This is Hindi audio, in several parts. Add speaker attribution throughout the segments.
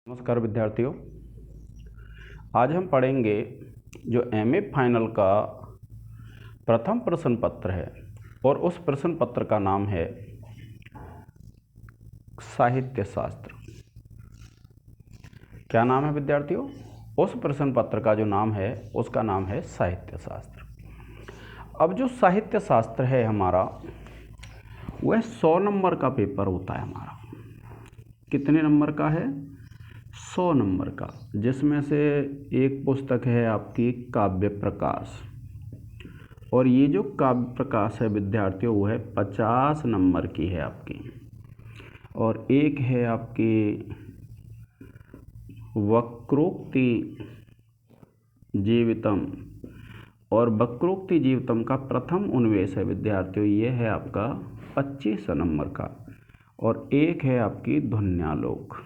Speaker 1: नमस्कार विद्यार्थियों, आज हम पढ़ेंगे जो एमए फाइनल का प्रथम प्रश्न पत्र है और उस प्रश्न पत्र का नाम है साहित्य शास्त्र। क्या नाम है विद्यार्थियों? उस प्रश्न पत्र का जो नाम है उसका नाम है साहित्य शास्त्र। अब जो साहित्य शास्त्र है हमारा वह 100 नंबर का पेपर होता है हमारा। कितने नंबर का है? 100 नंबर का, जिसमें से एक पुस्तक है आपकी काव्य प्रकाश, और ये जो काव्य प्रकाश है विद्यार्थियों वो है 50 नंबर की है आपकी। और एक है आपकी वक्रोक्ति जीवितम, और वक्रोक्ति जीवितम का प्रथम उन्वेष है विद्यार्थियों, ये है आपका 25 नंबर का। और एक है आपकी ध्वन्यालोक,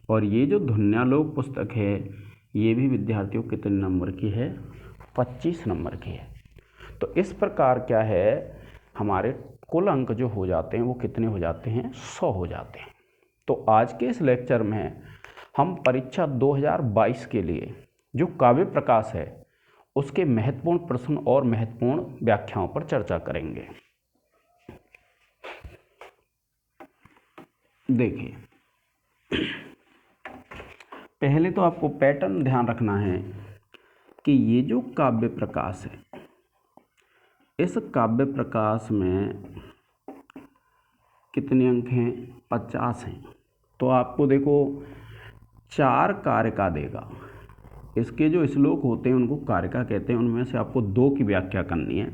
Speaker 1: और ये जो ध्वन्यालोक पुस्तक है ये भी विद्यार्थियों कितने नंबर की है? 25 नंबर की है। तो इस प्रकार क्या है, हमारे कुल अंक जो हो जाते हैं वो कितने हो जाते हैं? 100 हो जाते हैं। तो आज के इस लेक्चर में हम परीक्षा 2022 के लिए जो काव्य प्रकाश है उसके महत्वपूर्ण प्रश्न और महत्वपूर्ण व्याख्याओं पर चर्चा करेंगे। देखिए, पहले तो आपको पैटर्न ध्यान रखना है कि ये जो काव्य प्रकाश है, इस काव्य प्रकाश में कितने अंक हैं? 50 हैं। तो आपको देखो 4 कारिका देगा। इसके जो श्लोक होते हैं उनको कारिका कहते हैं, उनमें से आपको 2 की व्याख्या करनी है,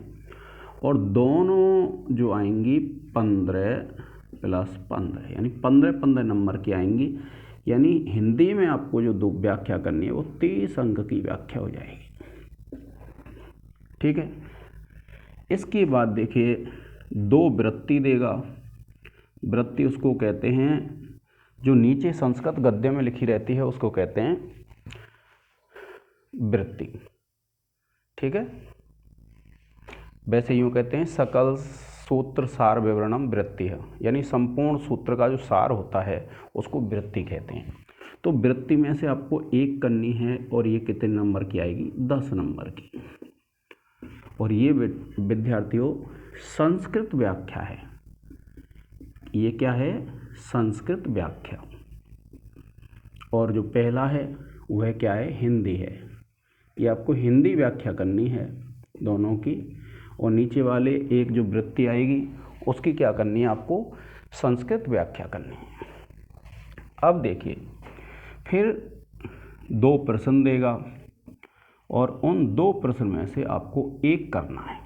Speaker 1: और दोनों जो आएंगी 15 + 15 यानी 15 नंबर की आएंगी। यानी हिंदी में आपको जो 2 व्याख्या करनी है वो 30 अंक की व्याख्या हो जाएगी। ठीक है। इसके बाद देखिए 2 वृत्ति देगा। वृत्ति उसको कहते हैं जो नीचे संस्कृत गद्य में लिखी रहती है उसको कहते हैं वृत्ति। ठीक है। वैसे यूँ कहते हैं सकल सूत्र सार विवरणम वृत्ति है, यानी संपूर्ण सूत्र का जो सार होता है उसको वृत्ति कहते हैं। तो वृत्ति में से आपको 1 करनी है, और ये कितने नंबर की आएगी? 10 नंबर की। और ये विद्यार्थियों संस्कृत व्याख्या है। ये क्या है? संस्कृत व्याख्या। और जो पहला है वह क्या है? हिंदी है। ये आपको हिंदी व्याख्या करनी है दोनों की। और नीचे वाले एक जो वृत्ति आएगी उसकी क्या करनी है? आपको संस्कृत व्याख्या करनी है। अब देखिए, फिर 2 प्रश्न देगा, और उन 2 प्रश्न में से आपको 1 करना है,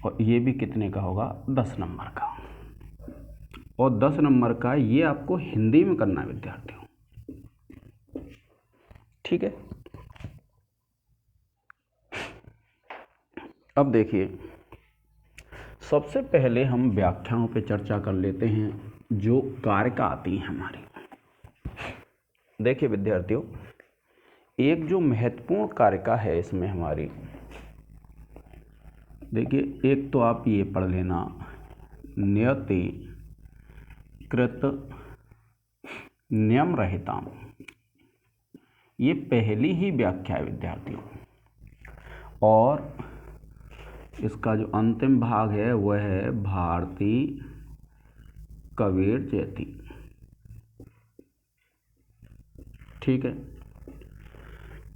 Speaker 1: और ये भी कितने का होगा? 10 नंबर का। और 10 नंबर का ये आपको हिंदी में करना है विद्यार्थियों। ठीक है। अब देखिए, सबसे पहले हम व्याख्याओं पे चर्चा कर लेते हैं जो कारिका आती हैं हमारी। देखिए विद्यार्थियों, एक जो महत्वपूर्ण कारिका है इसमें हमारी, देखिए एक तो आप ये पढ़ लेना, नियति कृत नियम रहिताम। ये पहली ही व्याख्या है विद्यार्थियों। और इसका जो अंतिम भाग है वह है भारती कबीर जयती। ठीक है।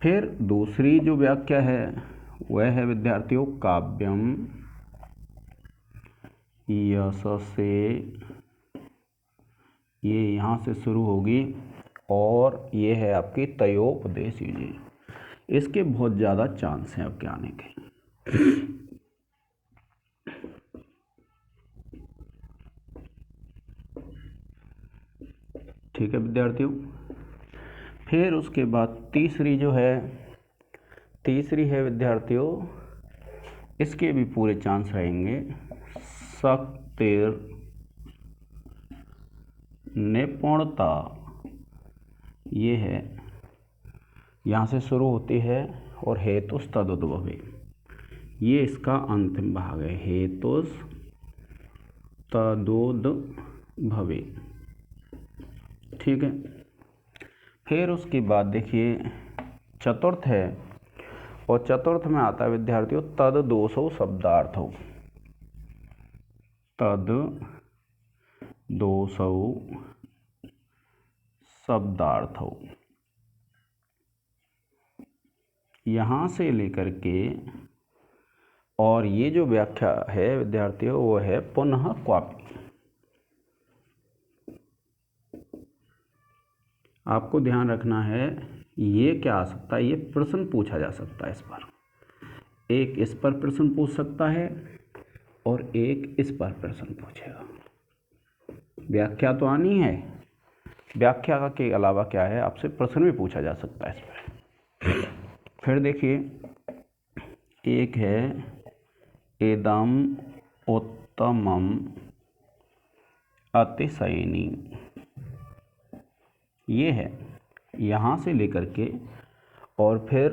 Speaker 1: फिर दूसरी जो व्याख्या है वह है विद्यार्थियों काव्यम यशसे। ये यहाँ से शुरू होगी, और ये है आपकी तयोपदेश जी। इसके बहुत ज़्यादा चांस हैं आपके आने के। ठीक है विद्यार्थियों। फिर उसके बाद तीसरी है विद्यार्थियों, इसके भी पूरे चांस रहेंगे। शक्तिर निपुणता, ये है, यहाँ से शुरू होती है, और हेतुस तदुद्भवे, ये इसका अंतिम भाग है। हेतुस तदुद्भवे, ठीक है। फिर उसके बाद देखिए चतुर्थ है, और चतुर्थ में आता है विद्यार्थियों तद दोषो शब्दार्थो। तद दोषो शब्दार्थो, यहाँ से लेकर के, और ये जो व्याख्या है विद्यार्थियों वो है पुनः क्वापि। आपको ध्यान रखना है ये क्या आ सकता है, ये प्रश्न पूछा जा सकता है इस पर। एक इस पर प्रश्न पूछ सकता है और एक इस पर प्रश्न पूछेगा। व्याख्या तो आनी है, व्याख्या के अलावा क्या है आपसे प्रश्न भी पूछा जा सकता है इस पर। फिर देखिए एक है इदम उत्तमम अतिशयनी, ये है यहाँ से लेकर के और फिर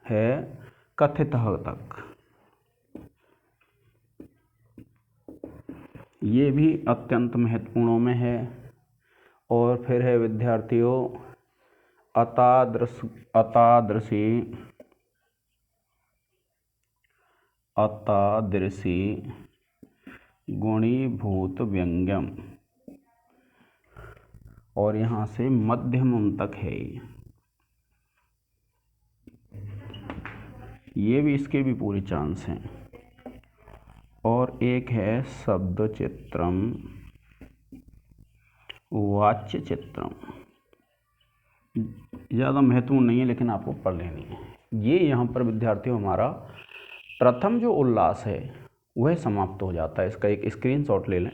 Speaker 1: है कथितः तक। ये भी अत्यंत महत्वपूर्णों में है। और फिर है विद्यार्थियों अतादृशी गुणीभूत व्यंग्यम, और यहाँ से मध्यम तक है। ये भी, इसके भी पूरे चांस हैं। और एक है शब्द चित्रम वाच्य चित्रम, ज़्यादा महत्वपूर्ण नहीं है लेकिन आपको पढ़ लेनी है। ये यहाँ पर विद्यार्थियों हमारा प्रथम जो उल्लास है वह समाप्त हो जाता है। इसका एक स्क्रीनशॉट ले लें।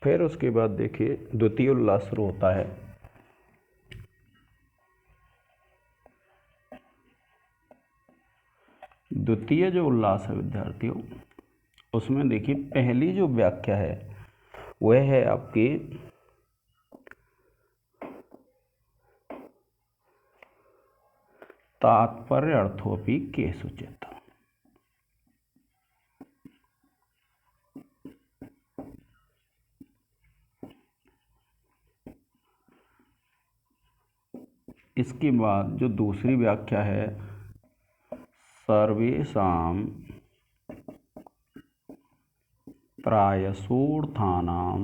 Speaker 1: फिर उसके बाद देखिए द्वितीय उल्लास शुरू होता है। द्वितीय जो उल्लास है विद्यार्थियों, उसमें देखिए पहली जो व्याख्या है वह है आपकी तात्पर्य अर्थोपि केषुचित्। इसके बाद जो दूसरी व्याख्या है सर्वेषां प्रायसोऽर्थानां,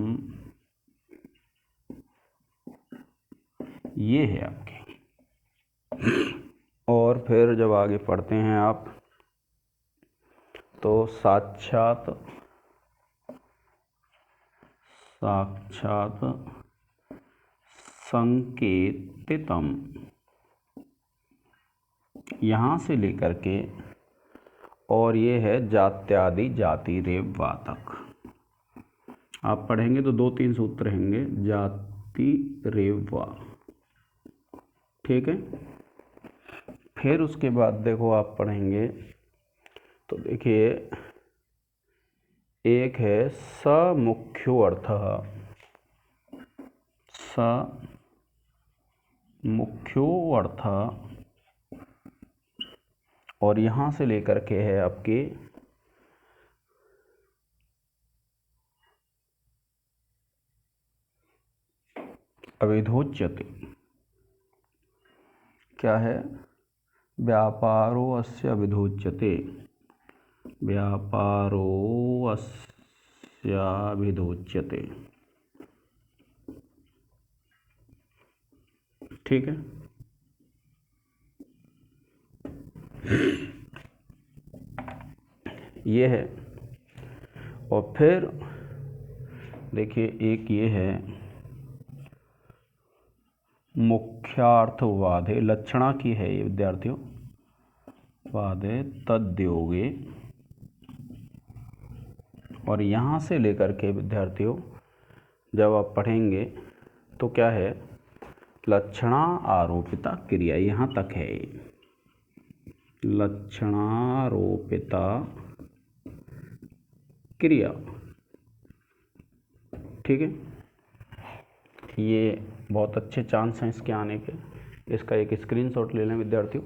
Speaker 1: ये है आपकी। और फिर जब आगे पढ़ते हैं आप तो साक्षात संकेतितम, यहाँ से लेकर के और ये है जात्यादि जाति रेव वा तक। आप पढ़ेंगे तो 2-3 सूत्र रहेंगे, जाति रेव वा, ठीक है। फिर उसके बाद देखो आप पढ़ेंगे तो देखिए एक है समुख्यो अर्थः, समुख्यो अर्थः, और यहाँ से लेकर के है आपके अविधोच्यते, क्या है, व्यापारो अस्य अविधोच्यते, व्यापारो अस्याविधोच्यते, ठीक है। ये है। और फिर देखिए एक ये है मुख्यार्थवादे, लक्षणा की है ये विद्यार्थियों, वादे तद्योगे, और यहाँ से लेकर के विद्यार्थियों जब आप पढ़ेंगे तो क्या है, लक्षणा आरोपिता क्रिया, यहाँ तक है। लक्षणारोपिता क्रिया, ठीक है, ये बहुत अच्छे चांस हैं इसके आने के। इसका एक स्क्रीनशॉट ले लें विद्यार्थियों।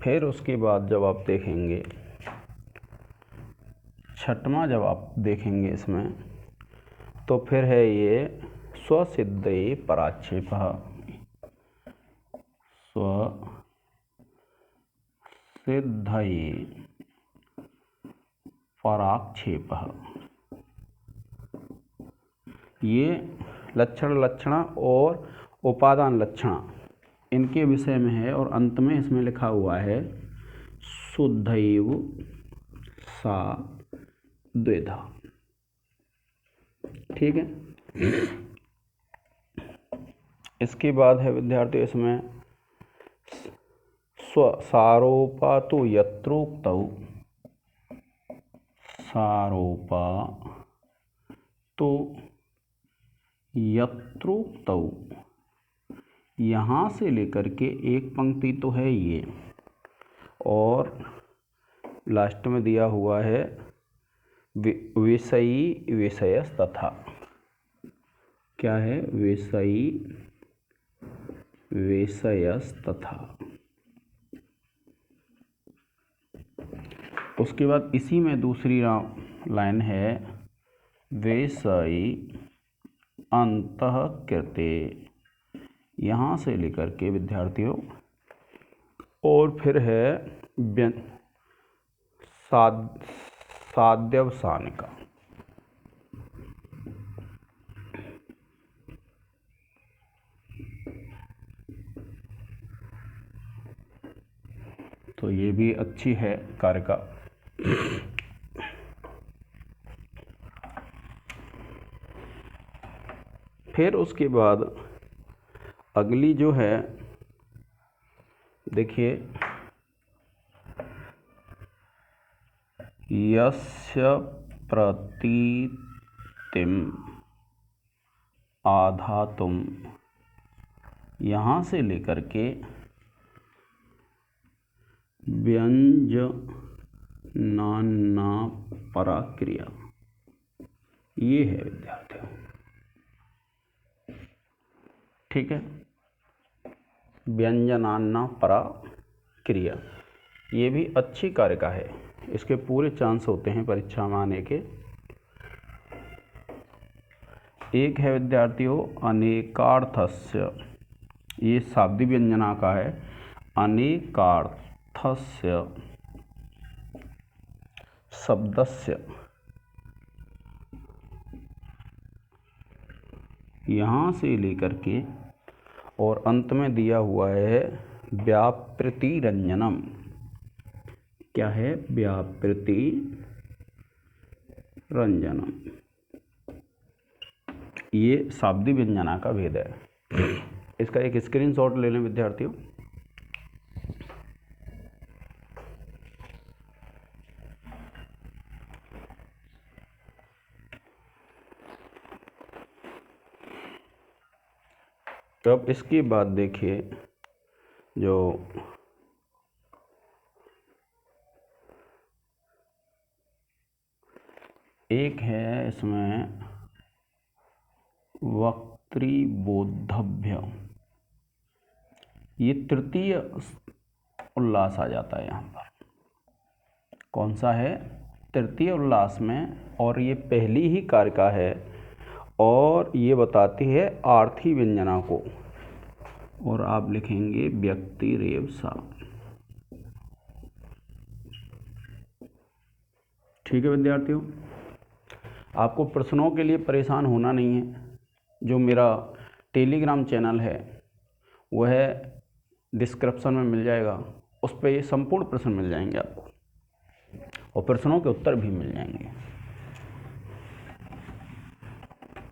Speaker 1: फिर उसके बाद जब आप देखेंगे छठवां, जब आप देखेंगे इसमें, तो फिर है ये स्वसिद्धये पराक्षेपः। स्वसिद्धये पराक्षेपः, ये लक्षण लक्षणा और उपादान लक्षणा इनके विषय में है, और अंत में इसमें लिखा हुआ है शुद्धैव सा द्विधा। ठीक है, इसके बाद है विद्यार्थी इसमें सारोपा तो यत्रोक्तौ, सारोपा तो यत्रोक्तौ, यहाँ से लेकर के एक पंक्ति तो है ये, और लास्ट में दिया हुआ है विषयी विषयस तथा। क्या है? विषयी विषयस तथा। उसके बाद इसी में दूसरी लाइन है विषयी अंतःकृते, यहाँ से लेकर के विद्यार्थियों, और फिर है साध्यवसानिका। तो ये भी अच्छी है कारिका। फिर उसके बाद अगली जो है, देखिए, यस्य प्रतीतिम आधातुम, यहाँ से लेकर के व्यंजनान्ना परा क्रिया, ये है विद्यार्थियों। ठीक है, व्यंजनान्ना परा क्रिया, ये भी अच्छी कारिका है। इसके पूरे चांस होते हैं परीक्षा में आने के। एक है विद्यार्थियों अनेकार्थस्य, ये शाब्दिक व्यंजना का है। अनेकार्थस्य शब्दस्य, यहाँ से लेकर के और अंत में दिया हुआ है व्यापृतिरंजनम। क्या है? व्यापृतिरंजनम। ये शाब्दिक व्यंजना का भेद है। इसका एक स्क्रीनशॉट ले लें विद्यार्थियों। तो अब इसके बाद देखिए, जो एक है इसमें वक्तृबोद्धव्य, ये तृतीय उल्लास आ जाता है यहाँ पर। कौन सा है? तृतीय उल्लास में, और ये पहली ही कारिका है, और ये बताती है आर्थी व्यंजना को, और आप लिखेंगे व्यक्ति रेव सा। ठीक है विद्यार्थियों, आपको प्रश्नों के लिए परेशान होना नहीं है। जो मेरा टेलीग्राम चैनल है वह डिस्क्रिप्शन में मिल जाएगा, उस पर ये संपूर्ण प्रश्न मिल जाएंगे आपको, और प्रश्नों के उत्तर भी मिल जाएंगे।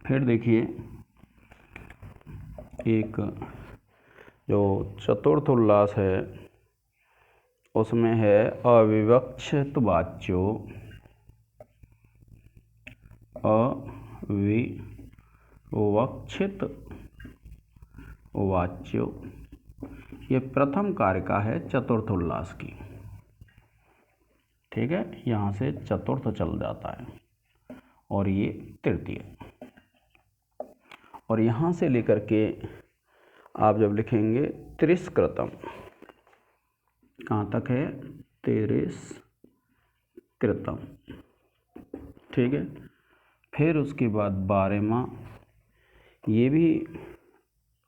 Speaker 1: फिर देखिए, एक जो चतुर्थ उल्लास है उसमें है अविवक्षित वाच्यो, अविवक्षित वाच्यो, ये प्रथम कारिका है चतुर्थ उल्लास की। ठीक है, यहाँ से चतुर्थ चल जाता है और ये तृतीय, और यहाँ से लेकर के आप जब लिखेंगे तिरस्कृतम, कहाँ तक है, तिरस्कृतम। ठीक है, फिर उसके बाद 12वां, ये भी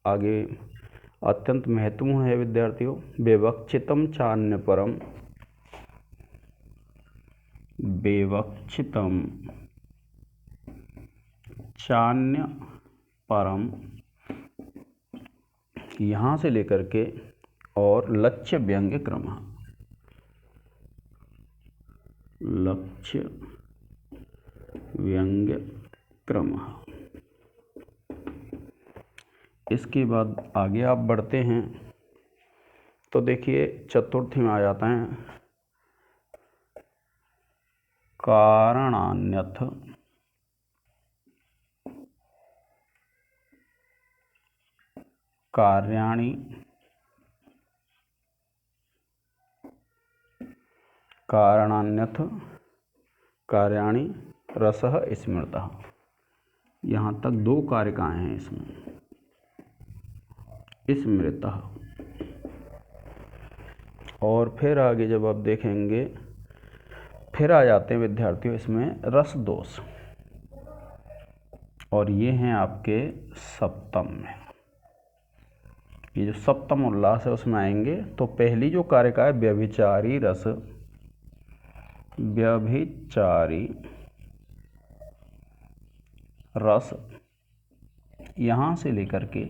Speaker 1: आगे अत्यंत महत्वपूर्ण है विद्यार्थियों। विवक्षितम चान्य परम, विवक्षितम चान्य परम, यहाँ से लेकर के और लक्ष्य व्यंग्य क्रम, लक्ष्य व्यंग्य क्रम। इसके बाद आगे आप बढ़ते हैं तो देखिए चतुर्थी में आ जाता है कारणान्यथ, कार्याणि, कारणान्यथ कार्याणि रसः स्मृतः। यहाँ तक 2 कारिकाएँ हैं इसमें, स्मृतः। और फिर आगे जब आप देखेंगे फिर आ जाते हैं विद्यार्थियों इसमें रस दोष, और ये हैं आपके सप्तम में। ये जो सप्तम उल्लास है उसमें आएंगे। तो पहली जो कारिका है व्यभिचारी रस, व्यभिचारी रस, यहाँ से लेकर के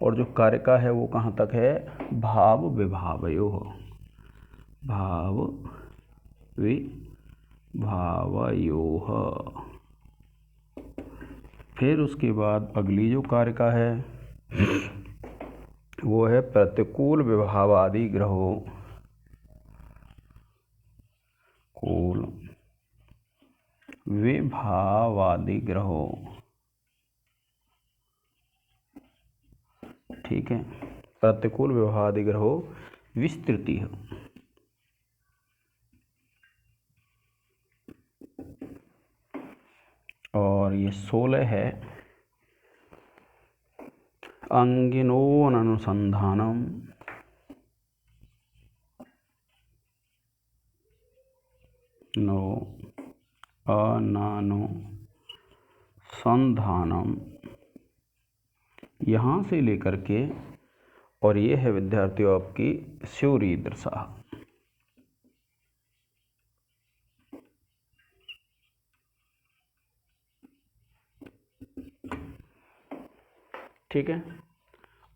Speaker 1: और जो कारिका है वो कहाँ तक है, भाव विभावयोः, भाव विभावयोः। फिर उसके बाद अगली जो कारिका है वो है प्रतिकूल विभावादि ग्रहो, कूल विभावादि ग्रहो। ठीक है, प्रतिकूल विभावादि ग्रहो विस्तृति है। और ये 16 है अंगिनोऽनुसंधानम, नो अनुसंधानम, यहाँ से लेकर के और ये है विद्यार्थियों आपकी स्यूरीदृशा। ठीक है,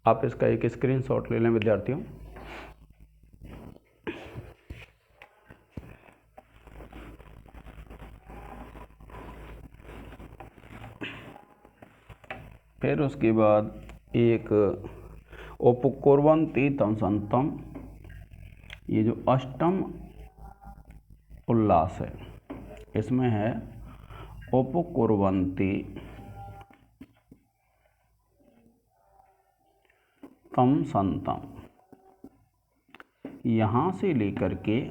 Speaker 1: आप इसका एक स्क्रीनशॉट ले लें विद्यार्थियों। फिर उसके बाद एक उपकुर्वन्ति तं सन्तं, ये जो अष्टम उल्लास है इसमें है उपकुर्वन्ति तं सन्तं, यहाँ से लेकर के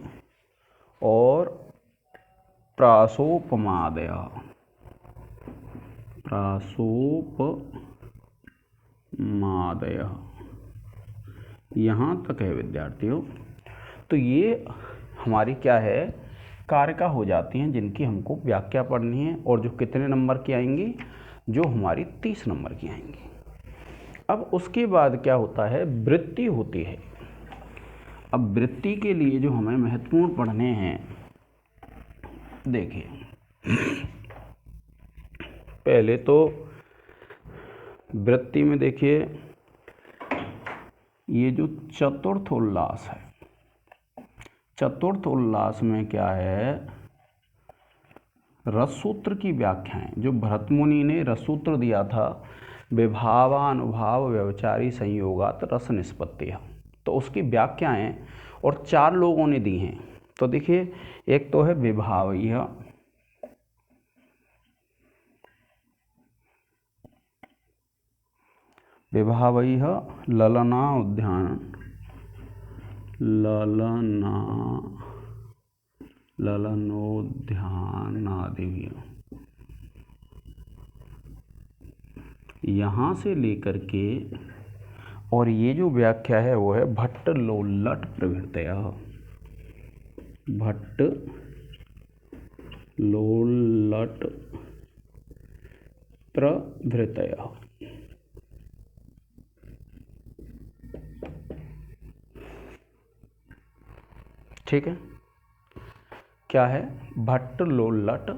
Speaker 1: और प्रासोपमादय, प्रासोपमादय, यहाँ तक है विद्यार्थियों। तो ये हमारी क्या है, कारिका हो जाती हैं जिनकी हमको व्याख्या पढ़नी है, और जो कितने नंबर की आएंगी, जो हमारी 30 नंबर की आएंगी। अब उसके बाद क्या होता है, वृत्ति होती है। अब वृत्ति के लिए जो हमें महत्वपूर्ण पढ़ने हैं, देखिए पहले तो वृत्ति में देखिए ये जो चतुर्थ उल्लास है, चतुर्थ उल्लास में क्या है, रससूत्र की व्याख्याएं, जो भरत मुनि ने रससूत्र दिया था, विभावानुभाव व्यभिचारी संयोगात रस निष्पत्ति, तो उसकी व्याख्याएं और 4 लोगों ने दी हैं। तो देखिए एक तो है विभावयः, विभावयः ललना उद्यान, ललना ललनोद्यानादि भी। यहाँ से लेकर के, और ये जो व्याख्या है वो है भट्ट लोल्लट प्रभृतयः, भट्ट लोल्लट प्रभृतयः। ठीक है, क्या है? भट्ट लोल्लट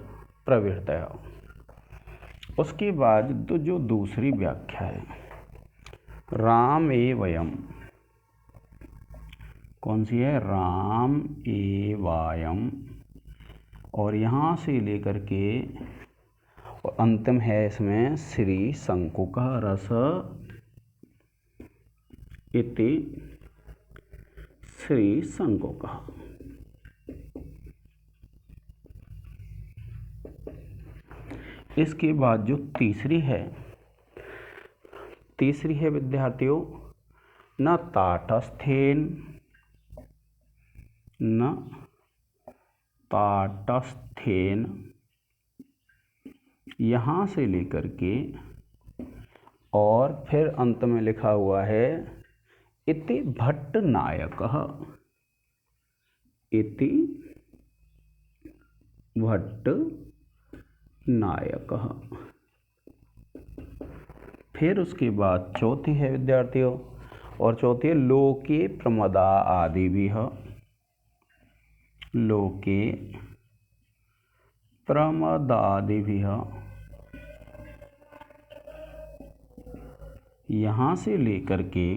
Speaker 1: प्रभृतयः। उसके बाद तो जो दूसरी व्याख्या है, राम एवयम, कौन सी है? राम एवायम, और यहाँ से लेकर के और अंतिम है इसमें श्री शंकुकः रस इति श्री शंकुकः। इसके बाद जो तीसरी है विद्यार्थियों, न ताटस्थेन, न ताटस्थेन, यहाँ से लेकर के और फिर अंत में लिखा हुआ है इति भट्ट नायकः, इति भट्ट नायकः। फिर उसके बाद चौथी है विद्यार्थियों, और चौथी है लोके प्रमदा आदि भी है, लोके प्रमदादि भी है। यहाँ से लेकर के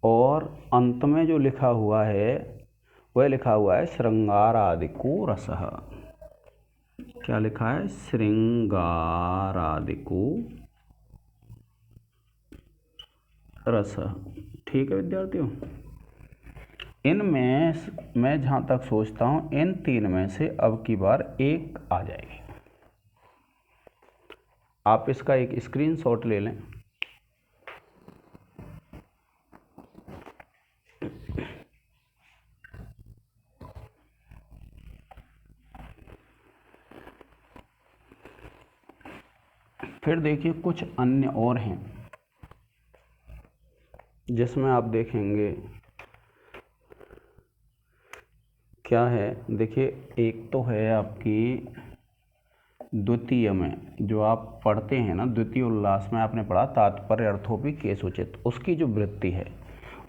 Speaker 1: और अंत में जो लिखा हुआ है वह लिखा हुआ है श्रृंगार आदि को रसः। क्या लिखा है? श्रृंगार आदि को रस। ठीक है विद्यार्थियों, इनमें मैं जहाँ तक सोचता हूँ इन तीन में से अब की बार एक आ जाएगी। आप इसका एक स्क्रीनशॉट ले लें। फिर देखिए कुछ अन्य और हैं जिसमें आप देखेंगे क्या है। देखिए एक तो है आपकी द्वितीय में जो आप पढ़ते हैं ना, द्वितीय उल्लास में आपने पढ़ा तात्पर्य अर्थोपि केस उचित, उसकी जो वृत्ति है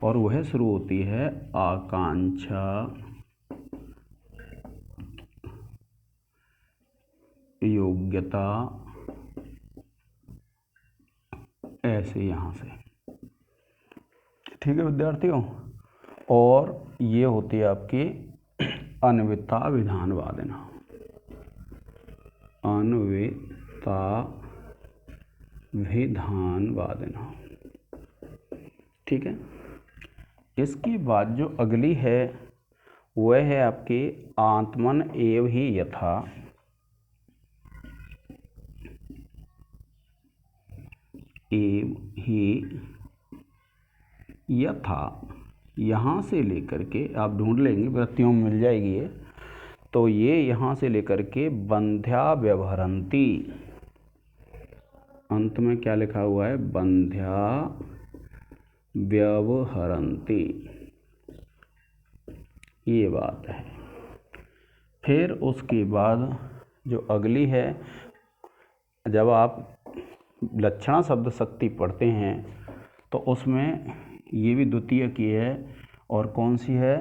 Speaker 1: और वह शुरू होती है आकांक्षा, योग्यता, ऐसे यहाँ से। ठीक है विद्यार्थियों, और ये होती है आपकी अन्विता विधानवादिना, अन्विता विधानवादिना। ठीक है, इसके बाद जो अगली है वह है आपकी आत्मन एव ही यथा, एव ही यथा। यहाँ से लेकर के आप ढूंढ लेंगे, वृत्तियों में मिल जाएगी ये। तो ये यहाँ से लेकर के बंध्या व्यवहरंती, अंत में क्या लिखा हुआ है? बंध्या व्यवहरंती, ये बात है। फिर उसके बाद जो अगली है, जब आप लक्षणा शब्द शक्ति पढ़ते हैं तो उसमें ये भी द्वितीय की है, और कौन सी है?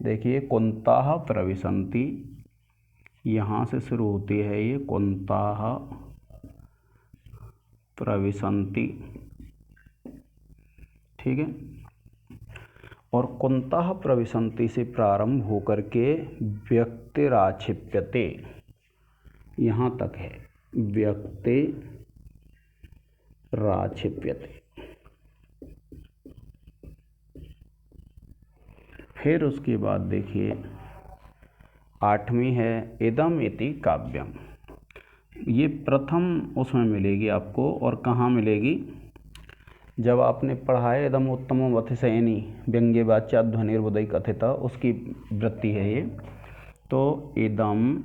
Speaker 1: देखिए कुंताः प्रविशन्ति, यहाँ से शुरू होती है ये कुंताः प्रविशन्ति। ठीक है, और कुंताः प्रविशन्ति से प्रारंभ होकर के व्यक्तिराक्षिप्यते यहाँ तक है, व्यक्तिराक्षिप्यते। फिर उसके बाद देखिए आठवीं है इदम इति काव्यम। ये प्रथम उसमें मिलेगी आपको, और कहाँ मिलेगी? जब आपने पढ़ा है इदम उत्तमम अतिशयनी व्यंग्य वाच्या ध्वनिर्बुदय कथिता, उसकी वृत्ति है ये। तो इदम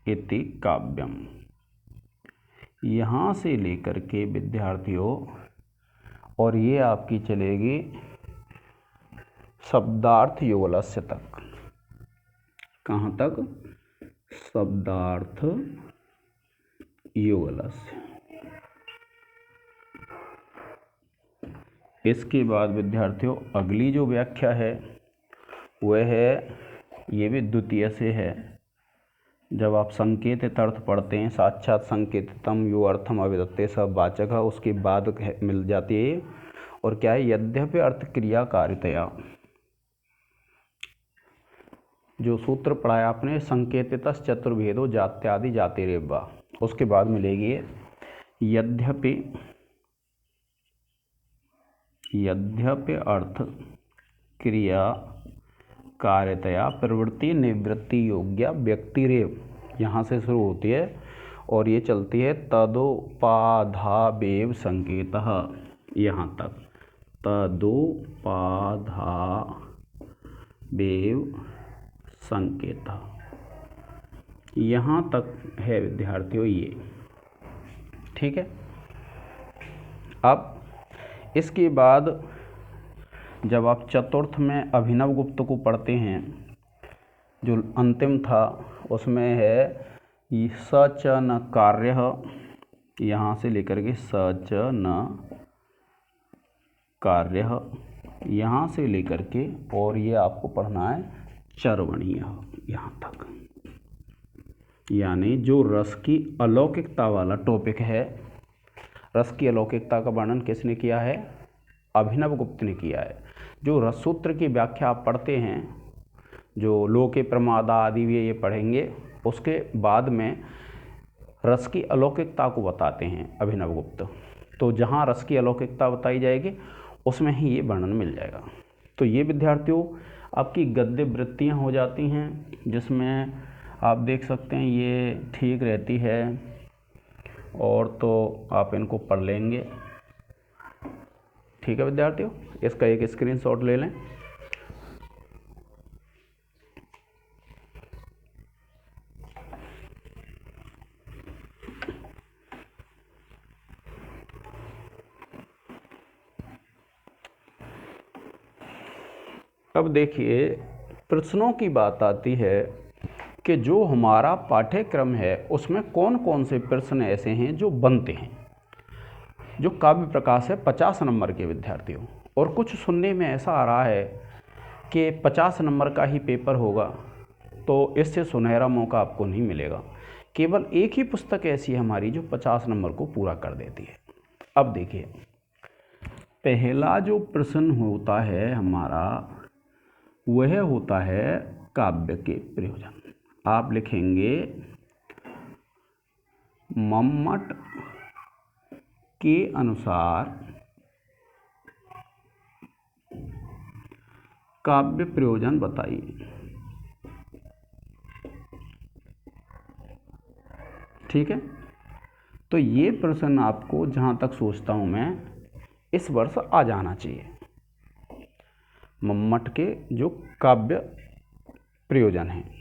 Speaker 1: इति काव्यम, यहाँ से लेकर के विद्यार्थियों, और ये आपकी चलेगी शब्दार्थ युगलस्य तक। कहाँ तक? शब्दार्थ युगलस्य। इसके बाद विद्यार्थियों अगली जो व्याख्या है वह है, ये भी द्वितीय से है। जब आप संकेतित अर्थ पढ़ते हैं, साक्षात संकेतितम यो अर्थम अविदत्ते सब वाचक है, उसके बाद मिल जाती है। और क्या है? यद्यपि अर्थ क्रियाकारितया, जो सूत्र पढ़ाया आपने संकेतितस् चतुर्भेदो जात्यादि जातिरेवा, उसके बाद मिलेगी यद्यपि अर्थ क्रिया कार्यतया प्रवृत्ति निवृत्ति योग्य व्यक्तिरेव, यहाँ से शुरू होती है और ये चलती है तदोपाधावेव संकेतः, यहाँ तक तदोपाधावेव संकेतः, यहाँ तक है विद्यार्थियों ये। ठीक है। अब इसके बाद जब आप चतुर्थ में अभिनव गुप्त को पढ़ते हैं, जो अंतिम था, उसमें है स च न कार्य, यहाँ से लेकर के स च न कार्य, यहाँ से लेकर के, और ये आपको पढ़ना है चरवणीय, यहाँ तक। यानी जो रस की अलौकिकता वाला टॉपिक है, रस की अलौकिकता का वर्णन किसने किया है? अभिनव गुप्त ने किया है। जो रस सूत्र की व्याख्या आप पढ़ते हैं, जो लोके प्रमादा आदि भी ये पढ़ेंगे, उसके बाद में रस की अलौकिकता को बताते हैं अभिनव गुप्त। तो जहाँ रस की अलौकिकता बताई जाएगी उसमें ही ये वर्णन मिल जाएगा। तो ये विद्यार्थियों आपकी गद्य वृत्तियाँ हो जाती हैं, जिसमें आप देख सकते हैं ये ठीक रहती है, और तो आप इनको पढ़ लेंगे। ठीक है विद्यार्थियों, इसका एक स्क्रीनशॉट ले लें। अब देखिए प्रश्नों की बात आती है कि जो हमारा पाठ्यक्रम है उसमें कौन कौन से प्रश्न ऐसे हैं जो बनते हैं। जो काव्य प्रकाश है 50 नंबर के विद्यार्थियों, और कुछ सुनने में ऐसा आ रहा है कि 50 नंबर का ही पेपर होगा, तो इससे सुनहरा मौका आपको नहीं मिलेगा। केवल एक ही पुस्तक ऐसी है हमारी जो 50 नंबर को पूरा कर देती है। अब देखिए पहला जो प्रश्न होता है हमारा, वह होता है काव्य के प्रयोजन। आप लिखेंगे मम्मट के अनुसार काव्य प्रयोजन बताइए। ठीक है, तो ये प्रश्न आपको जहाँ तक सोचता हूँ मैं इस वर्ष आ जाना चाहिए। मम्मट के जो काव्य प्रयोजन हैं,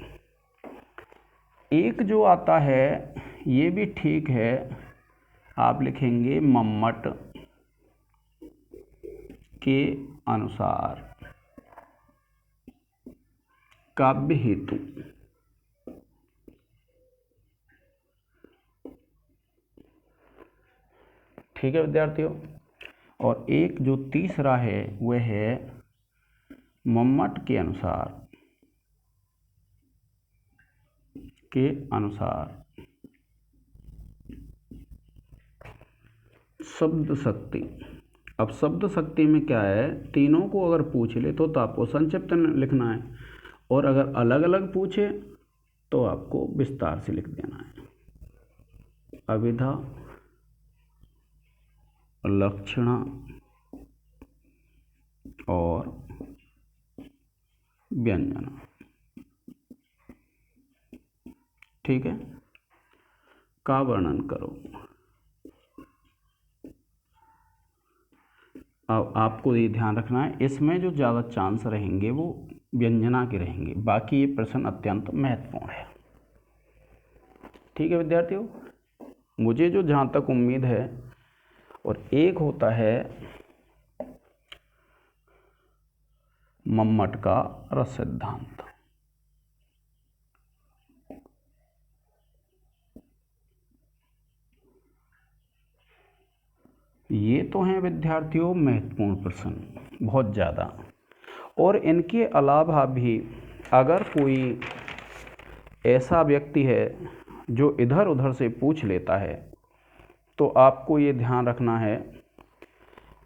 Speaker 1: एक जो आता है ये भी ठीक है, आप लिखेंगे मम्मट के अनुसार काव्य हेतु। ठीक है विद्यार्थियों, और एक जो तीसरा है वह है मम्मट के अनुसार शब्द शक्ति। अब शब्द शक्ति में क्या है, तीनों को अगर पूछ ले तो आपको संक्षिप्त लिखना है, और अगर अलग अलग पूछे तो आपको विस्तार से लिख देना है। अभिधा, लक्षण और व्यंजन। ठीक है, का वर्णन करो। अब आपको ये ध्यान रखना है, इसमें जो ज़्यादा चांस रहेंगे वो व्यंजना के रहेंगे, बाकी ये प्रश्न अत्यंत महत्वपूर्ण है। ठीक है विद्यार्थियों, मुझे जो जहाँ तक उम्मीद है, और एक होता है मम्मट का रस सिद्धांत। ये तो हैं विद्यार्थियों महत्वपूर्ण प्रश्न, बहुत ज़्यादा। और इनके अलावा भी अगर कोई ऐसा व्यक्ति है जो इधर उधर से पूछ लेता है, तो आपको ये ध्यान रखना है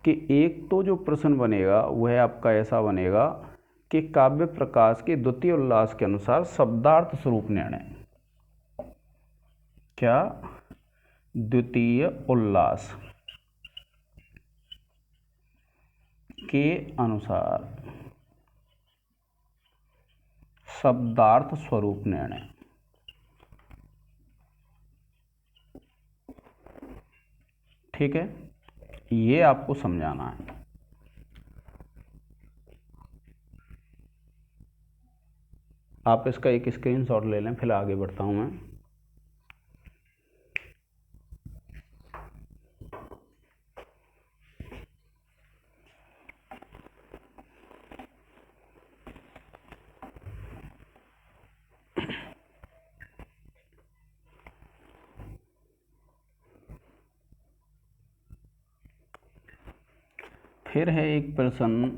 Speaker 1: कि एक तो जो प्रश्न बनेगा वह आपका ऐसा बनेगा कि काव्य प्रकाश के द्वितीय उल्लास के अनुसार शब्दार्थ स्वरूप निर्णय। क्या? द्वितीय उल्लास के अनुसार शब्दार्थ स्वरूप निर्णय। ठीक है, ये आपको समझाना है। आप इसका एक स्क्रीनशॉट ले लें, फिर आगे बढ़ता हूं मैं। फिर है एक प्रश्न,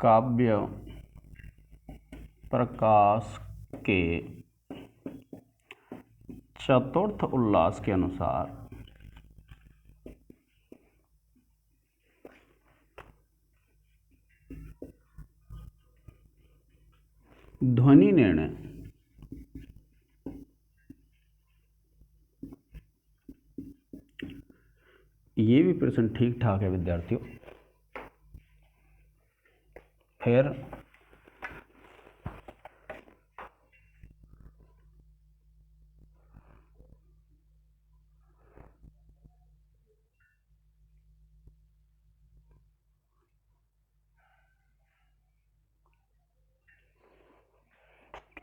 Speaker 1: काव्य प्रकाश के चतुर्थ उल्लास के अनुसार ध्वनि निर्णय। ये भी प्रश्न ठीक ठाक है विद्यार्थियों। फिर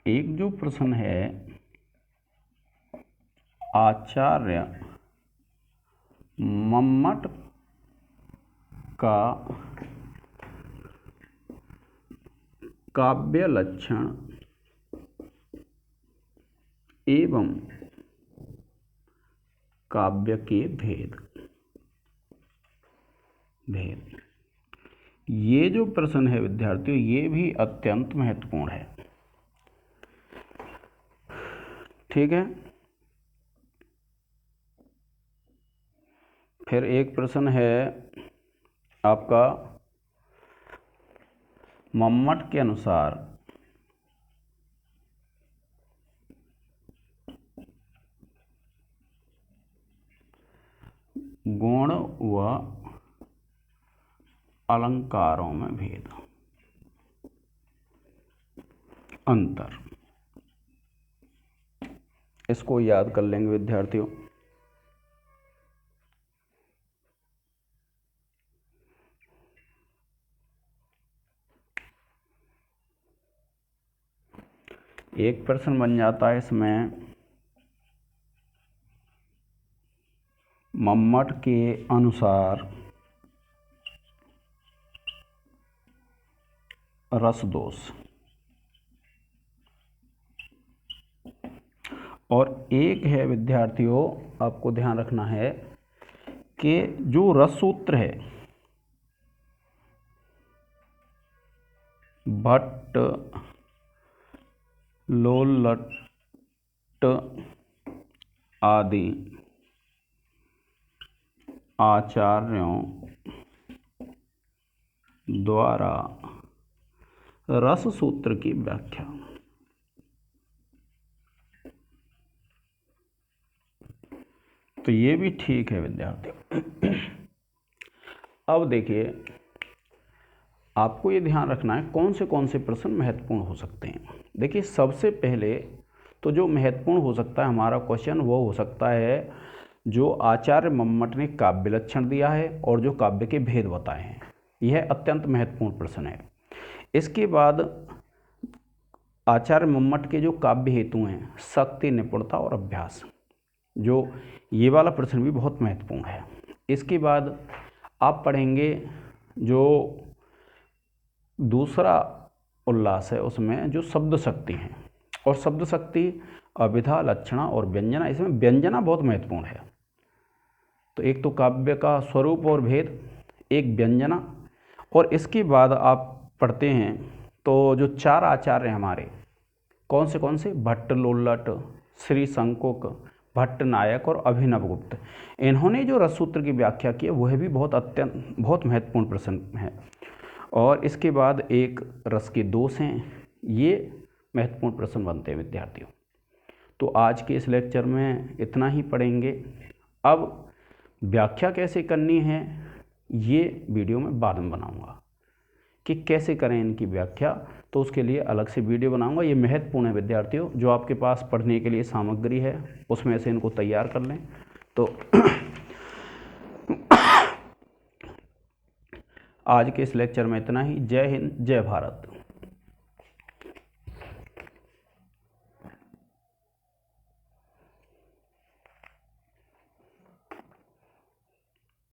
Speaker 1: एक जो प्रश्न है, आचार्य मम्मट का काव्य लक्षण एवं काव्य के भेद। ये जो प्रश्न है विद्यार्थियों, ये भी अत्यंत महत्वपूर्ण है। ठीक है, फिर एक प्रश्न है आपका, मम्मट के अनुसार गुण व अलंकारों में भेद, अंतर। इसको याद कर लेंगे विद्यार्थियों। एक प्रश्न बन जाता है इसमें, मम्मट के अनुसार रस दोष। और एक है विद्यार्थियों, आपको ध्यान रखना है कि जो रस सूत्र है, भट्ट लोल्लट आदि आचार्यों द्वारा रस सूत्र की व्याख्या। तो ये भी ठीक है विद्यार्थियों। अब देखिए, आपको ये ध्यान रखना है कौन से प्रश्न महत्वपूर्ण हो सकते हैं। देखिए, सबसे पहले तो जो महत्वपूर्ण हो सकता है हमारा क्वेश्चन, वो हो सकता है जो आचार्य मम्मट ने काव्य लक्षण दिया है और जो काव्य के भेद बताए हैं। यह अत्यंत महत्वपूर्ण प्रश्न है। इसके बाद आचार्य मम्मट के जो काव्य हेतु हैं, शक्ति, निपुणता और अभ्यास, जो ये वाला प्रश्न भी बहुत महत्वपूर्ण है। इसके बाद आप पढ़ेंगे जो दूसरा उल्लास है, उसमें जो शब्द शक्ति हैं, और शब्द शक्ति, अभिधा, लक्षणा और व्यंजना। इसमें व्यंजना बहुत महत्वपूर्ण है। तो एक तो काव्य का स्वरूप और भेद, एक व्यंजना, और इसके बाद आप पढ़ते हैं तो जो चार आचार्य हैं हमारे, कौन से भट्ट लोल्लट, श्री शंकुक, भट्ट नायक और अभिनवगुप्त, इन्होंने जो रससूत्र की व्याख्या की है वह भी बहुत महत्वपूर्ण प्रश्न है। और इसके बाद एक रस के दोष हैं, ये महत्वपूर्ण प्रश्न बनते हैं विद्यार्थियों। तो आज के इस लेक्चर में इतना ही पढ़ेंगे। अब व्याख्या कैसे करनी है ये वीडियो में बाद में बनाऊंगा कि कैसे करें इनकी व्याख्या, तो उसके लिए अलग से वीडियो बनाऊंगा। ये महत्वपूर्ण है विद्यार्थियों। जो आपके पास पढ़ने के लिए सामग्री है उसमें से इनको तैयार कर लें। तो आज के इस लेक्चर में इतना ही। जय हिंद, जय भारत।